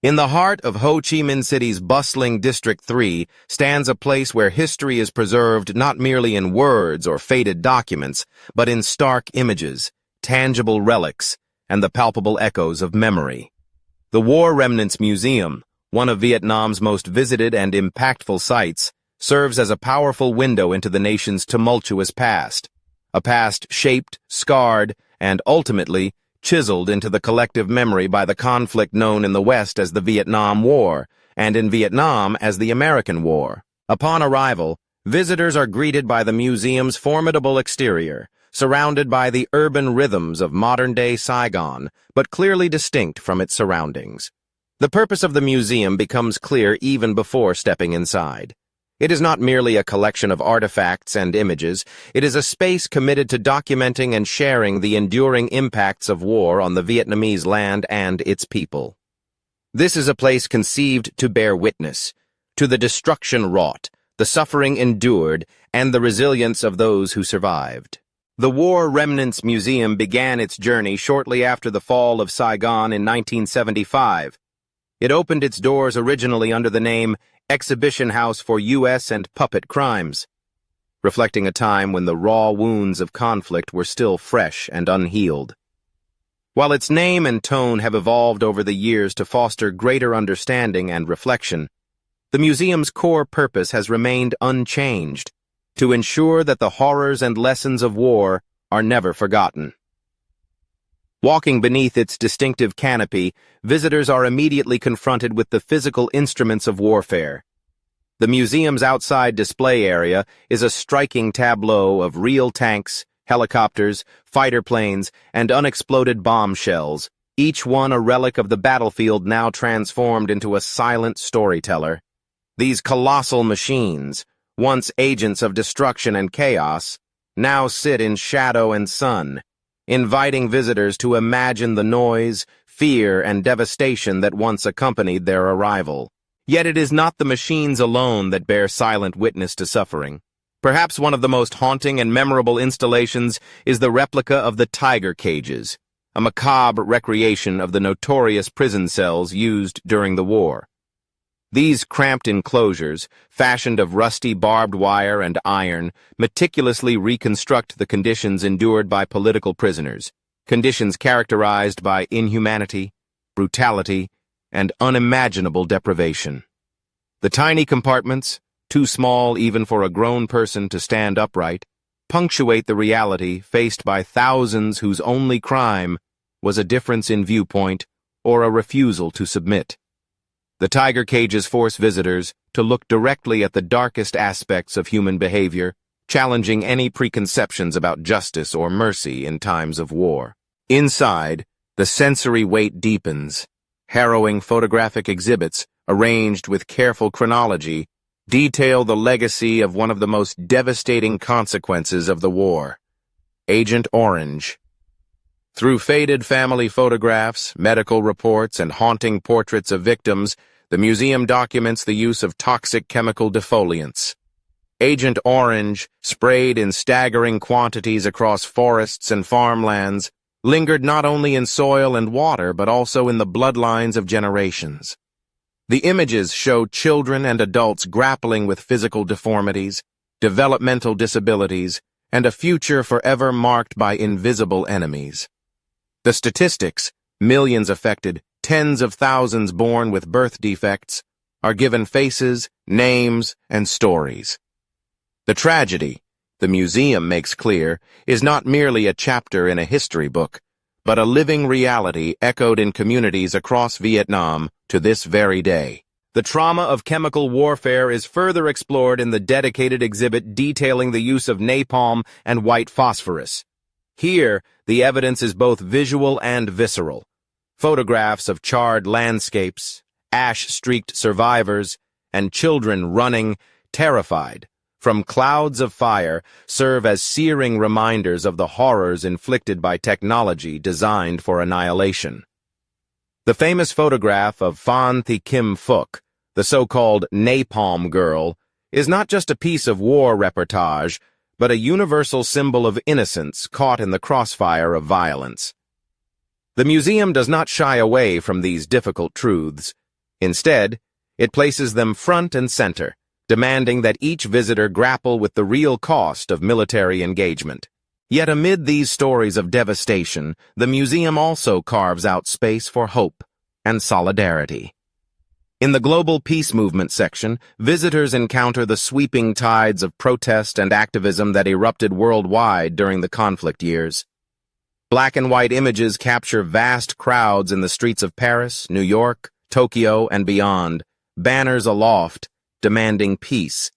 In the heart of Ho Chi Minh City's bustling District 3 stands a place where history is preserved not merely in words or faded documents, but in stark images, tangible relics, and the palpable echoes of memory. The War Remnants Museum, one of Vietnam's most visited and impactful sites, serves as a powerful window into the nation's tumultuous past, a past shaped, scarred, and ultimately chiseled into the collective memory by the conflict known in the West as the Vietnam War, and in Vietnam as the American War. Upon arrival, visitors are greeted by the museum's formidable exterior, surrounded by the urban rhythms of modern-day Saigon, but clearly distinct from its surroundings. The purpose of the museum becomes clear even before stepping inside. It is not merely a collection of artifacts and images, it is a space committed to documenting and sharing the enduring impacts of war on the Vietnamese land and its people. This is a place conceived to bear witness to the destruction wrought, the suffering endured, and the resilience of those who survived. The War Remnants Museum began its journey shortly after the fall of Saigon in 1975. It opened its doors originally under the name Exhibition House for U.S. and Puppet Crimes, reflecting a time when the raw wounds of conflict were still fresh and unhealed. While its name and tone have evolved over the years to foster greater understanding and reflection, the museum's core purpose has remained unchanged, to ensure that the horrors and lessons of war are never forgotten. Walking beneath its distinctive canopy, visitors are immediately confronted with the physical instruments of warfare. The museum's outside display area is a striking tableau of real tanks, helicopters, fighter planes, and unexploded bombshells, each one a relic of the battlefield now transformed into a silent storyteller. These colossal machines, once agents of destruction and chaos, now sit in shadow and sun, inviting visitors to imagine the noise, fear, and devastation that once accompanied their arrival. Yet it is not the machines alone that bear silent witness to suffering. Perhaps one of the most haunting and memorable installations is the replica of the tiger cages, a macabre recreation of the notorious prison cells used during the war. These cramped enclosures, fashioned of rusty barbed wire and iron, meticulously reconstruct the conditions endured by political prisoners, conditions characterized by inhumanity, brutality, and unimaginable deprivation. The tiny compartments, too small even for a grown person to stand upright, punctuate the reality faced by thousands whose only crime was a difference in viewpoint or a refusal to submit. The tiger cages force visitors to look directly at the darkest aspects of human behavior, challenging any preconceptions about justice or mercy in times of war. Inside, the sensory weight deepens. Harrowing photographic exhibits, arranged with careful chronology, detail the legacy of one of the most devastating consequences of the war: Agent Orange. Through faded family photographs, medical reports, and haunting portraits of victims, the museum documents the use of toxic chemical defoliants. Agent Orange, sprayed in staggering quantities across forests and farmlands, lingered not only in soil and water but also in the bloodlines of generations. The images show children and adults grappling with physical deformities, developmental disabilities, and a future forever marked by invisible enemies. The statistics, millions affected, tens of thousands born with birth defects, are given faces, names, and stories. The tragedy, the museum makes clear, is not merely a chapter in a history book, but a living reality echoed in communities across Vietnam to this very day. The trauma of chemical warfare is further explored in the dedicated exhibit detailing the use of napalm and white phosphorus. Here, the evidence is both visual and visceral. Photographs of charred landscapes, ash-streaked survivors, and children running, terrified, from clouds of fire serve as searing reminders of the horrors inflicted by technology designed for annihilation. The famous photograph of Phan Thi Kim Phuc, the so-called Napalm Girl, is not just a piece of war reportage, but a universal symbol of innocence caught in the crossfire of violence. The museum does not shy away from these difficult truths. Instead, it places them front and center, demanding that each visitor grapple with the real cost of military engagement. Yet amid these stories of devastation, the museum also carves out space for hope and solidarity. In the Global Peace Movement section, visitors encounter the sweeping tides of protest and activism that erupted worldwide during the conflict years. Black and white images capture vast crowds in the streets of Paris, New York, Tokyo, and beyond, banners aloft, demanding peace.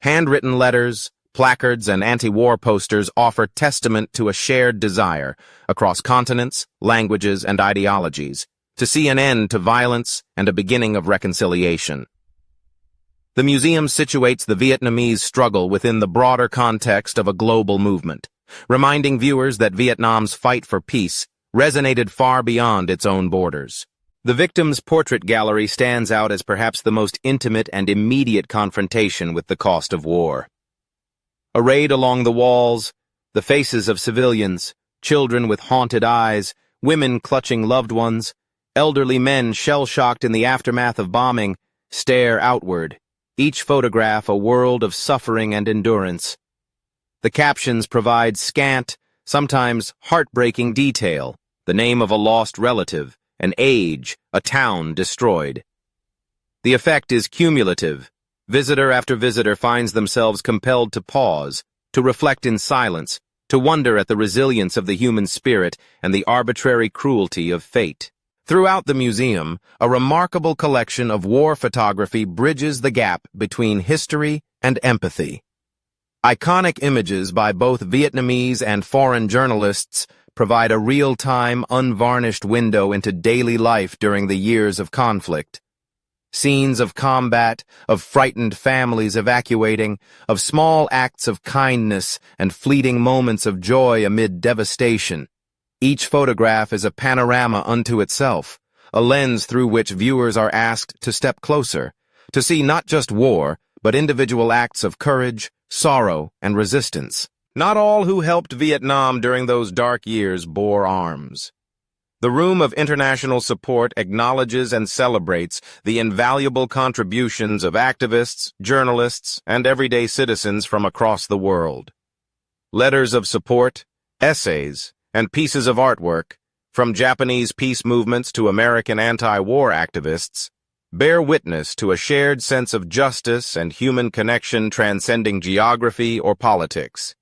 Handwritten letters, placards, and anti-war posters offer testament to a shared desire across continents, languages, and ideologies to see an end to violence and a beginning of reconciliation. The museum situates the Vietnamese struggle within the broader context of a global movement, reminding viewers that Vietnam's fight for peace resonated far beyond its own borders. The victim's portrait gallery stands out as perhaps the most intimate and immediate confrontation with the cost of war. Arrayed along the walls, the faces of civilians, children with haunted eyes, women clutching loved ones, elderly men shell-shocked in the aftermath of bombing, stare outward, each photograph a world of suffering and endurance. The captions provide scant, sometimes heartbreaking detail, the name of a lost relative, an age, a town destroyed. The effect is cumulative. Visitor after visitor finds themselves compelled to pause, to reflect in silence, to wonder at the resilience of the human spirit and the arbitrary cruelty of fate. Throughout the museum, a remarkable collection of war photography bridges the gap between history and empathy. Iconic images by both Vietnamese and foreign journalists provide a real-time, unvarnished window into daily life during the years of conflict. Scenes of combat, of frightened families evacuating, of small acts of kindness and fleeting moments of joy amid devastation. Each photograph is a panorama unto itself, a lens through which viewers are asked to step closer, to see not just war, but individual acts of courage, sorrow, and resistance. Not all who helped Vietnam during those dark years bore arms. The Room of International Support acknowledges and celebrates the invaluable contributions of activists, journalists, and everyday citizens from across the world. Letters of support, essays, and pieces of artwork, from Japanese peace movements to American anti-war activists, bear witness to a shared sense of justice and human connection transcending geography or politics.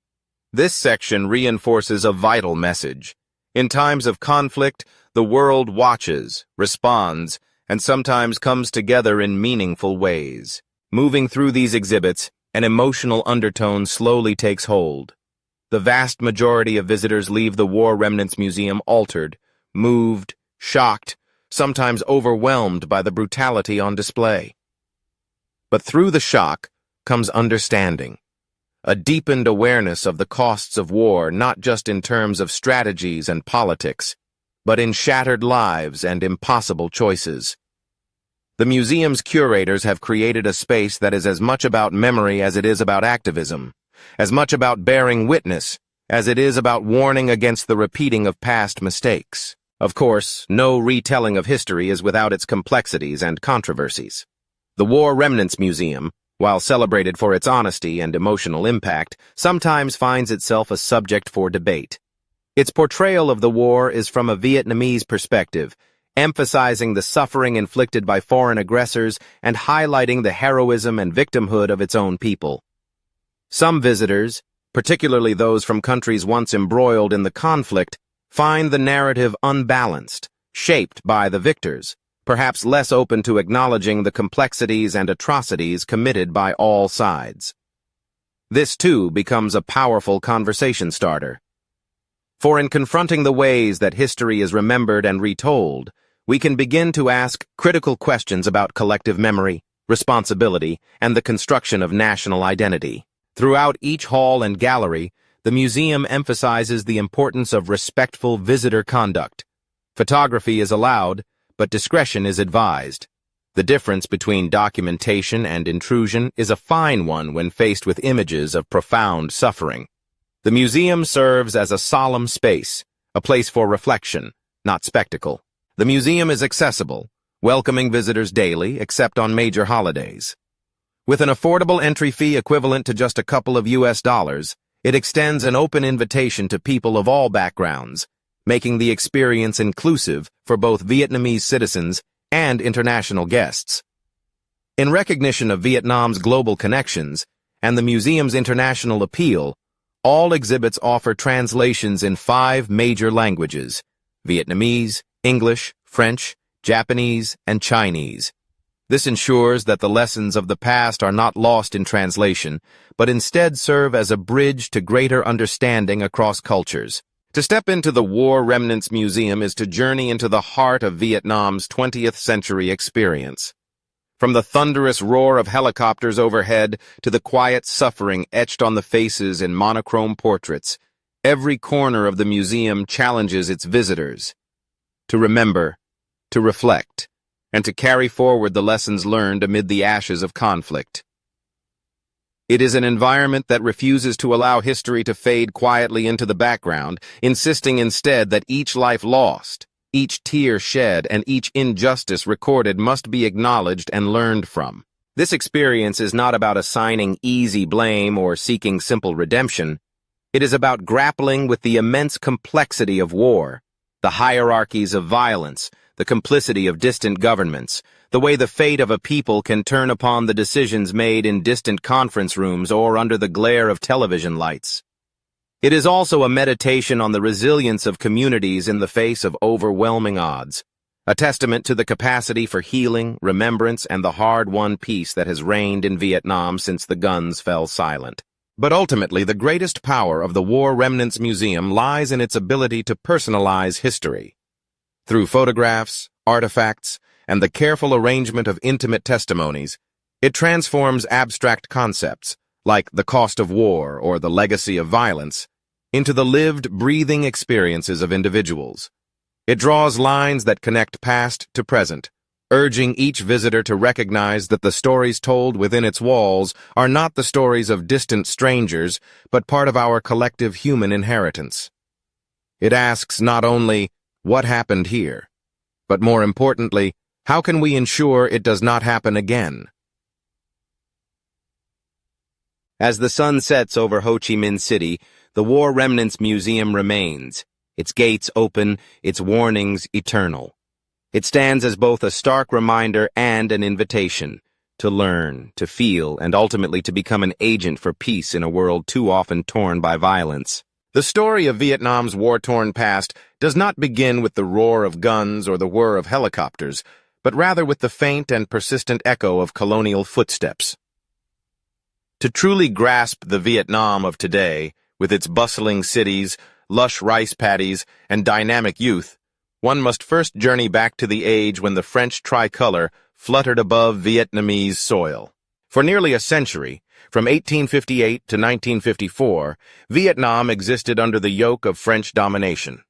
This section reinforces a vital message. In times of conflict, the world watches, responds, and sometimes comes together in meaningful ways. Moving through these exhibits, an emotional undertone slowly takes hold. The vast majority of visitors leave the War Remnants Museum altered, moved, shocked, sometimes overwhelmed by the brutality on display. But through the shock comes understanding. A deepened awareness of the costs of war, not just in terms of strategies and politics, but in shattered lives and impossible choices. The museum's curators have created a space that is as much about memory as it is about activism, as much about bearing witness as it is about warning against the repeating of past mistakes. Of course, no retelling of history is without its complexities and controversies. The War Remnants Museum, while celebrated for its honesty and emotional impact, sometimes finds itself a subject for debate. Its portrayal of the war is from a Vietnamese perspective, emphasizing the suffering inflicted by foreign aggressors and highlighting the heroism and victimhood of its own people. Some visitors, particularly those from countries once embroiled in the conflict, find the narrative unbalanced, shaped by the victors, perhaps less open to acknowledging the complexities and atrocities committed by all sides. This, too, becomes a powerful conversation starter. For in confronting the ways that history is remembered and retold, we can begin to ask critical questions about collective memory, responsibility, and the construction of national identity. Throughout each hall and gallery, the museum emphasizes the importance of respectful visitor conduct. Photography is allowed, but discretion is advised. The difference between documentation and intrusion is a fine one when faced with images of profound suffering. The museum serves as a solemn space, a place for reflection, not spectacle. The museum is accessible, welcoming visitors daily except on major holidays. With an affordable entry fee equivalent to just a couple of US dollars, it extends an open invitation to people of all backgrounds, making the experience inclusive for both Vietnamese citizens and international guests. In recognition of Vietnam's global connections and the museum's international appeal, all exhibits offer translations in 5 major languages: Vietnamese, English, French, Japanese, and Chinese. This ensures that the lessons of the past are not lost in translation, but instead serve as a bridge to greater understanding across cultures. To step into the War Remnants Museum is to journey into the heart of Vietnam's 20th century experience. From the thunderous roar of helicopters overhead to the quiet suffering etched on the faces in monochrome portraits, every corner of the museum challenges its visitors to remember, to reflect, and to carry forward the lessons learned amid the ashes of conflict. It is an environment that refuses to allow history to fade quietly into the background, insisting instead that each life lost, each tear shed, and each injustice recorded must be acknowledged and learned from. This experience is not about assigning easy blame or seeking simple redemption. It is about grappling with the immense complexity of war, the hierarchies of violence, the complicity of distant governments, the way the fate of a people can turn upon the decisions made in distant conference rooms or under the glare of television lights. It is also a meditation on the resilience of communities in the face of overwhelming odds, a testament to the capacity for healing, remembrance, and the hard-won peace that has reigned in Vietnam since the guns fell silent. But ultimately, the greatest power of the War Remnants Museum lies in its ability to personalize history. Through photographs, artifacts, and the careful arrangement of intimate testimonies, it transforms abstract concepts, like the cost of war or the legacy of violence, into the lived, breathing experiences of individuals. It draws lines that connect past to present, urging each visitor to recognize that the stories told within its walls are not the stories of distant strangers, but part of our collective human inheritance. It asks not only, "What happened here?" but more importantly, how can we ensure it does not happen again? As the sun sets over Ho Chi Minh City, the War Remnants Museum remains, its gates open, its warnings eternal. It stands as both a stark reminder and an invitation to learn, to feel, and ultimately to become an agent for peace in a world too often torn by violence. The story of Vietnam's war-torn past does not begin with the roar of guns or the whir of helicopters, but rather with the faint and persistent echo of colonial footsteps. To truly grasp the Vietnam of today, with its bustling cities, lush rice paddies, and dynamic youth, one must first journey back to the age when the French tricolor fluttered above Vietnamese soil. For nearly a century, from 1858 to 1954, Vietnam existed under the yoke of French domination.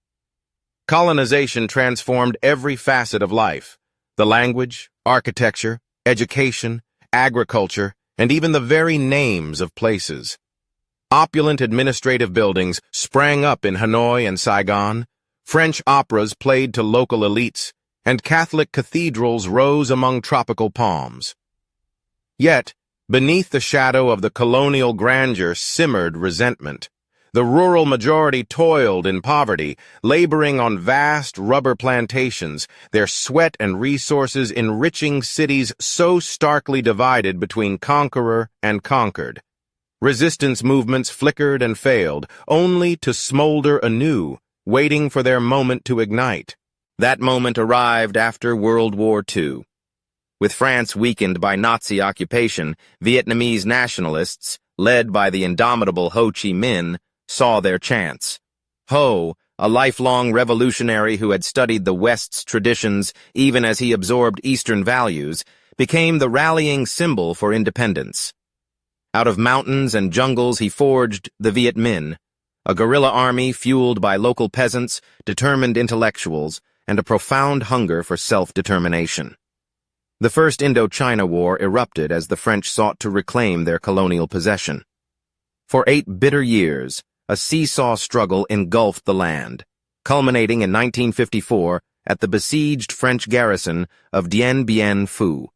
Colonization transformed every facet of life: the language, architecture, education, agriculture, and even the very names of places. Opulent administrative buildings sprang up in Hanoi and Saigon, French operas played to local elites, and Catholic cathedrals rose among tropical palms. Yet, beneath the shadow of the colonial grandeur simmered resentment. The rural majority toiled in poverty, laboring on vast rubber plantations, their sweat and resources enriching cities so starkly divided between conqueror and conquered. Resistance movements flickered and failed, only to smolder anew, waiting for their moment to ignite. That moment arrived after World War II. With France weakened by Nazi occupation, Vietnamese nationalists, led by the indomitable Ho Chi Minh, saw their chance. Ho, a lifelong revolutionary who had studied the West's traditions even as he absorbed Eastern values, became the rallying symbol for independence. Out of mountains and jungles he forged the Viet Minh, a guerrilla army fueled by local peasants, determined intellectuals, and a profound hunger for self-determination. The First Indochina War erupted as the French sought to reclaim their colonial possession. For 8 bitter years, a seesaw struggle engulfed the land, culminating in 1954 at the besieged French garrison of Dien Bien Phu.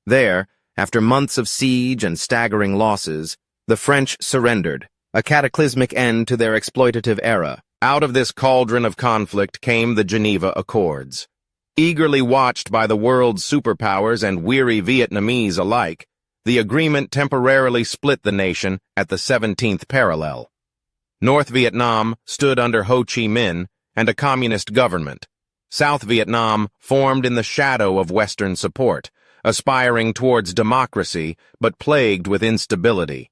There, after months of siege and staggering losses, the French surrendered, a cataclysmic end to their exploitative era. Out of this cauldron of conflict came the Geneva Accords. Eagerly watched by the world's superpowers and weary Vietnamese alike, the agreement temporarily split the nation at the 17th parallel. North Vietnam stood under Ho Chi Minh and a communist government. South Vietnam formed in the shadow of Western support, aspiring towards democracy but plagued with instability.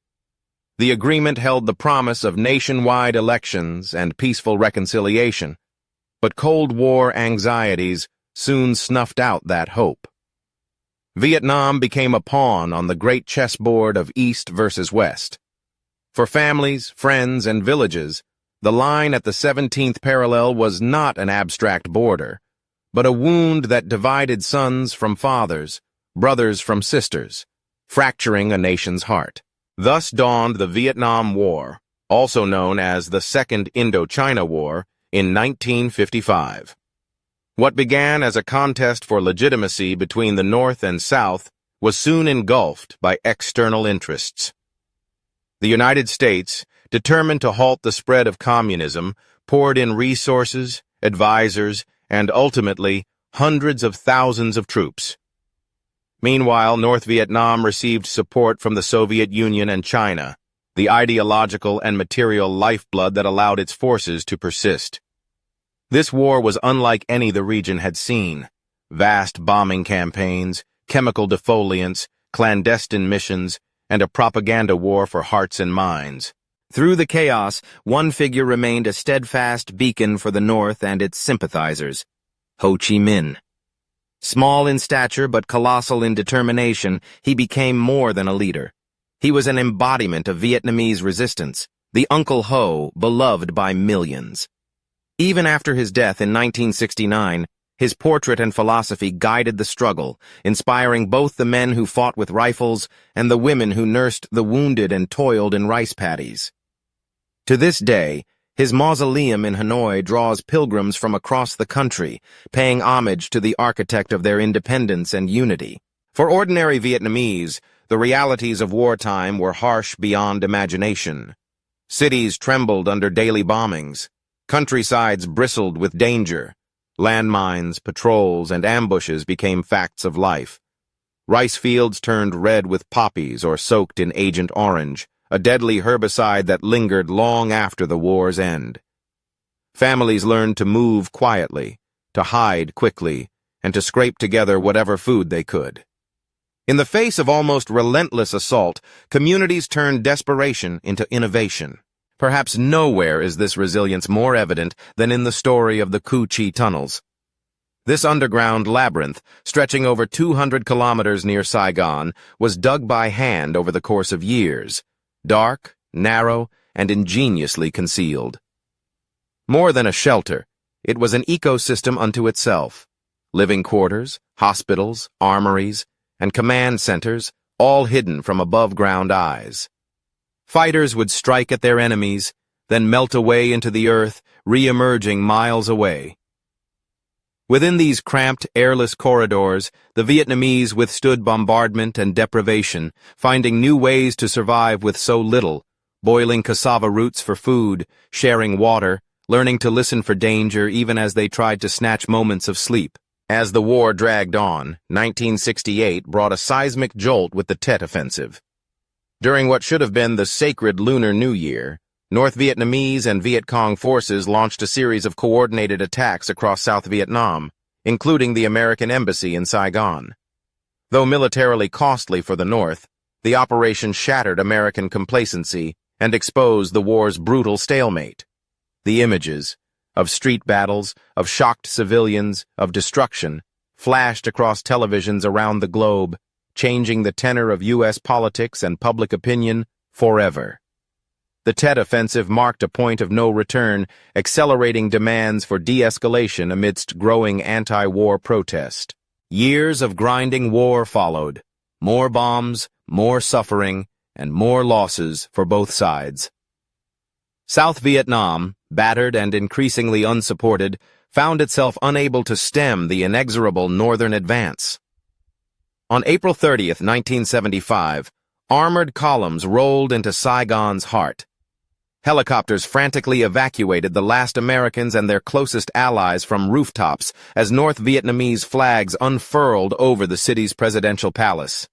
The agreement held the promise of nationwide elections and peaceful reconciliation, but Cold War anxieties soon snuffed out that hope. Vietnam became a pawn on the great chessboard of East versus West. For families, friends, and villages, the line at the 17th parallel was not an abstract border, but a wound that divided sons from fathers, brothers from sisters, fracturing a nation's heart. Thus dawned the Vietnam War, also known as the Second Indochina War, in 1955. What began as a contest for legitimacy between the North and South was soon engulfed by external interests. The United States, determined to halt the spread of communism, poured in resources, advisors, and ultimately hundreds of thousands of troops. Meanwhile, North Vietnam received support from the Soviet Union and China, the ideological and material lifeblood that allowed its forces to persist. This war was unlike any the region had seen. Vast bombing campaigns, chemical defoliants, clandestine missions, and a propaganda war for hearts and minds. Through the chaos, one figure remained a steadfast beacon for the North and its sympathizers: Ho Chi Minh. Small in stature but colossal in determination, he became more than a leader. He was an embodiment of Vietnamese resistance, the Uncle Ho beloved by millions. Even after his death in 1969, his portrait and philosophy guided the struggle, inspiring both the men who fought with rifles and the women who nursed the wounded and toiled in rice paddies. To this day, his mausoleum in Hanoi draws pilgrims from across the country, paying homage to the architect of their independence and unity. For ordinary Vietnamese, the realities of wartime were harsh beyond imagination. Cities trembled under daily bombings. Countrysides bristled with danger. Landmines, patrols, and ambushes became facts of life. Rice fields turned red with poppies or soaked in Agent Orange, a deadly herbicide that lingered long after the war's end. Families learned to move quietly, to hide quickly, and to scrape together whatever food they could. In the face of almost relentless assault, communities turned desperation into innovation. Perhaps nowhere is this resilience more evident than in the story of the Cu Chi tunnels. This underground labyrinth, stretching over 200 kilometers near Saigon, was dug by hand over the course of years, dark, narrow, and ingeniously concealed. More than a shelter, it was an ecosystem unto itself. Living quarters, hospitals, armories, and command centers, all hidden from above-ground eyes. Fighters would strike at their enemies, then melt away into the earth, re-emerging miles away. Within these cramped, airless corridors, the Vietnamese withstood bombardment and deprivation, finding new ways to survive with so little, boiling cassava roots for food, sharing water, learning to listen for danger even as they tried to snatch moments of sleep. As the war dragged on, 1968 brought a seismic jolt with the Tet Offensive. During what should have been the sacred Lunar New Year, North Vietnamese and Viet Cong forces launched a series of coordinated attacks across South Vietnam, including the American embassy in Saigon. Though militarily costly for the North, the operation shattered American complacency and exposed the war's brutal stalemate. The images of street battles, of shocked civilians, of destruction, flashed across televisions around the globe, changing the tenor of U.S. politics and public opinion forever. The Tet Offensive marked a point of no return, accelerating demands for de-escalation amidst growing anti-war protest. Years of grinding war followed. More bombs, more suffering, and more losses for both sides. South Vietnam, battered and increasingly unsupported, found itself unable to stem the inexorable northern advance. On April 30th, 1975, armored columns rolled into Saigon's heart. Helicopters frantically evacuated the last Americans and their closest allies from rooftops as North Vietnamese flags unfurled over the city's presidential palace.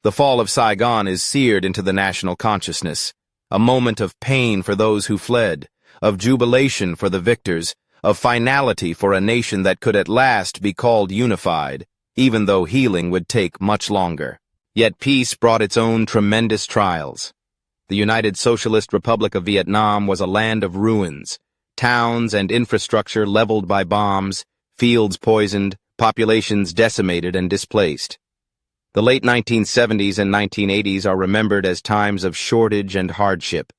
The fall of Saigon is seared into the national consciousness, a moment of pain for those who fled, of jubilation for the victors, of finality for a nation that could at last be called unified, even though healing would take much longer. Yet peace brought its own tremendous trials. The United Socialist Republic of Vietnam was a land of ruins, towns and infrastructure leveled by bombs, fields poisoned, populations decimated and displaced. The late 1970s and 1980s are remembered as times of shortage and hardship.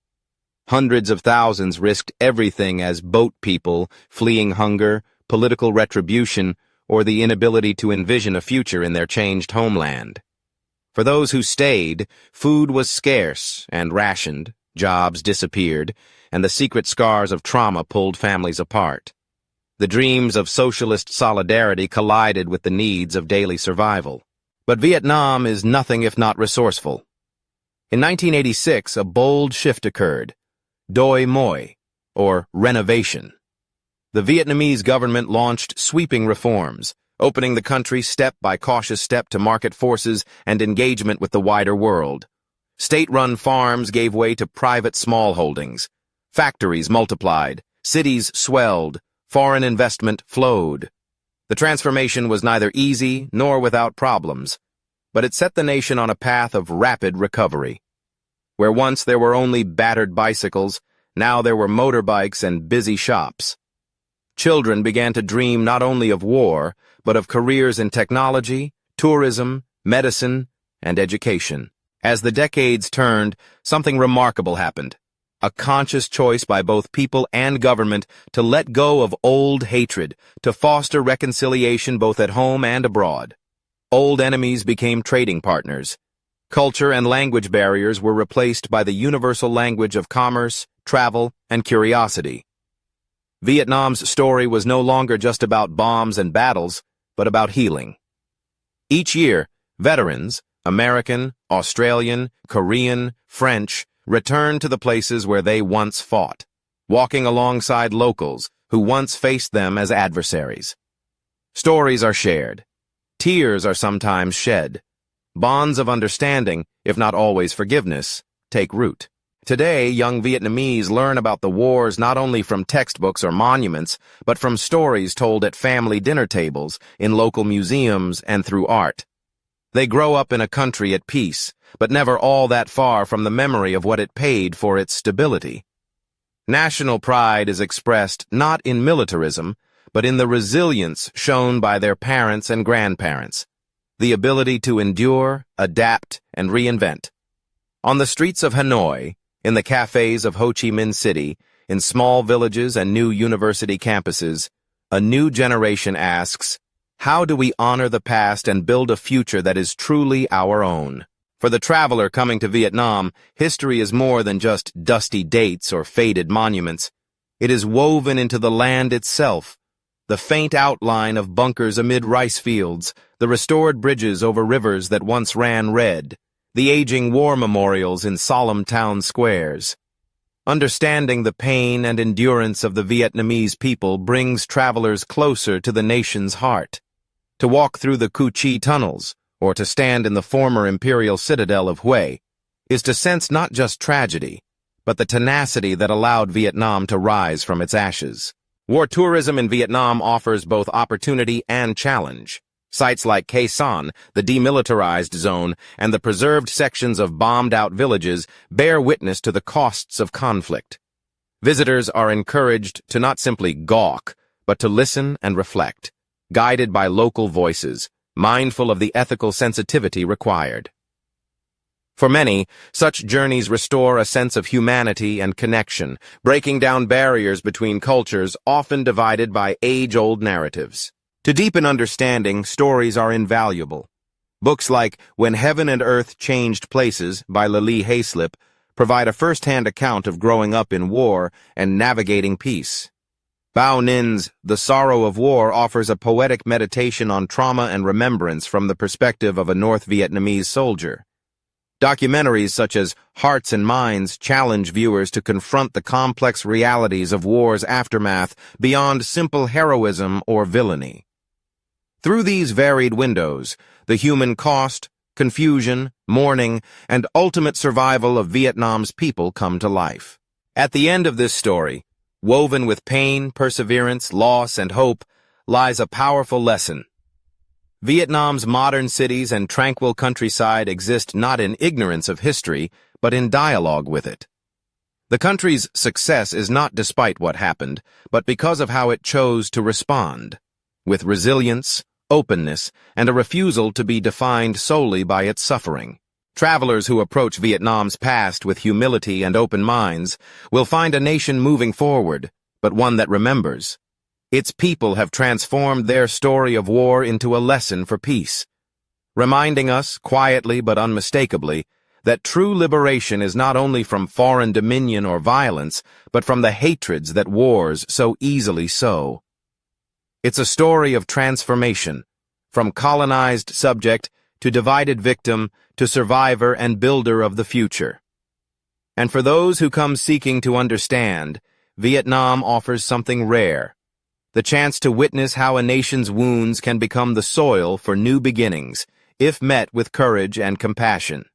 Hundreds of thousands risked everything as boat people, fleeing hunger, political retribution, or the inability to envision a future in their changed homeland. For those who stayed, food was scarce and rationed, jobs disappeared, and the secret scars of trauma pulled families apart. The dreams of socialist solidarity collided with the needs of daily survival. But Vietnam is nothing if not resourceful. In 1986, a bold shift occurred, Doi Moi, or renovation. The Vietnamese government launched sweeping reforms, opening the country step by cautious step to market forces and engagement with the wider world. State-run farms gave way to private smallholdings. Factories multiplied, cities swelled, foreign investment flowed. The transformation was neither easy nor without problems, but it set the nation on a path of rapid recovery. Where once there were only battered bicycles, now there were motorbikes and busy shops. Children began to dream not only of war, but of careers in technology, tourism, medicine, and education. As the decades turned, something remarkable happened. A conscious choice by both people and government to let go of old hatred, to foster reconciliation both at home and abroad. Old enemies became trading partners. Culture and language barriers were replaced by the universal language of commerce, travel, and curiosity. Vietnam's story was no longer just about bombs and battles, but about healing. Each year, veterans, American, Australian, Korean, French, returned to the places where they once fought, walking alongside locals who once faced them as adversaries. Stories are shared. Tears are sometimes shed. Bonds of understanding, if not always forgiveness, take root. Today, young Vietnamese learn about the wars not only from textbooks or monuments, but from stories told at family dinner tables, in local museums, and through art. They grow up in a country at peace, but never all that far from the memory of what it paid for its stability. National pride is expressed not in militarism, but in the resilience shown by their parents and grandparents, the ability to endure, adapt, and reinvent. On the streets of Hanoi, in the cafes of Ho Chi Minh City, in small villages and new university campuses, a new generation asks, how do we honor the past and build a future that is truly our own? For the traveler coming to Vietnam, history is more than just dusty dates or faded monuments. It is woven into the land itself. The faint outline of bunkers amid rice fields, the restored bridges over rivers that once ran red, the aging war memorials in solemn town squares. Understanding the pain and endurance of the Vietnamese people brings travelers closer to the nation's heart. To walk through the Cu Chi tunnels, or to stand in the former imperial citadel of Hue, is to sense not just tragedy, but the tenacity that allowed Vietnam to rise from its ashes. War tourism in Vietnam offers both opportunity and challenge. Sites like Khe Sanh, the demilitarized zone, and the preserved sections of bombed-out villages bear witness to the costs of conflict. Visitors are encouraged to not simply gawk, but to listen and reflect, guided by local voices, mindful of the ethical sensitivity required. For many, such journeys restore a sense of humanity and connection, breaking down barriers between cultures often divided by age-old narratives. To deepen understanding, stories are invaluable. Books like When Heaven and Earth Changed Places by Lily Hayslip provide a first-hand account of growing up in war and navigating peace. Bao Nin's The Sorrow of War offers a poetic meditation on trauma and remembrance from the perspective of a North Vietnamese soldier. Documentaries such as Hearts and Minds challenge viewers to confront the complex realities of war's aftermath beyond simple heroism or villainy. Through these varied windows, the human cost, confusion, mourning, and ultimate survival of Vietnam's people come to life. At the end of this story, woven with pain, perseverance, loss, and hope, lies a powerful lesson. Vietnam's modern cities and tranquil countryside exist not in ignorance of history, but in dialogue with it. The country's success is not despite what happened, but because of how it chose to respond, with resilience, openness, and a refusal to be defined solely by its suffering. Travelers who approach Vietnam's past with humility and open minds will find a nation moving forward, but one that remembers. Its people have transformed their story of war into a lesson for peace, reminding us, quietly but unmistakably, that true liberation is not only from foreign dominion or violence, but from the hatreds that wars so easily sow. It's a story of transformation, from colonized subject to divided victim to survivor and builder of the future. And for those who come seeking to understand, Vietnam offers something rare, the chance to witness how a nation's wounds can become the soil for new beginnings, if met with courage and compassion.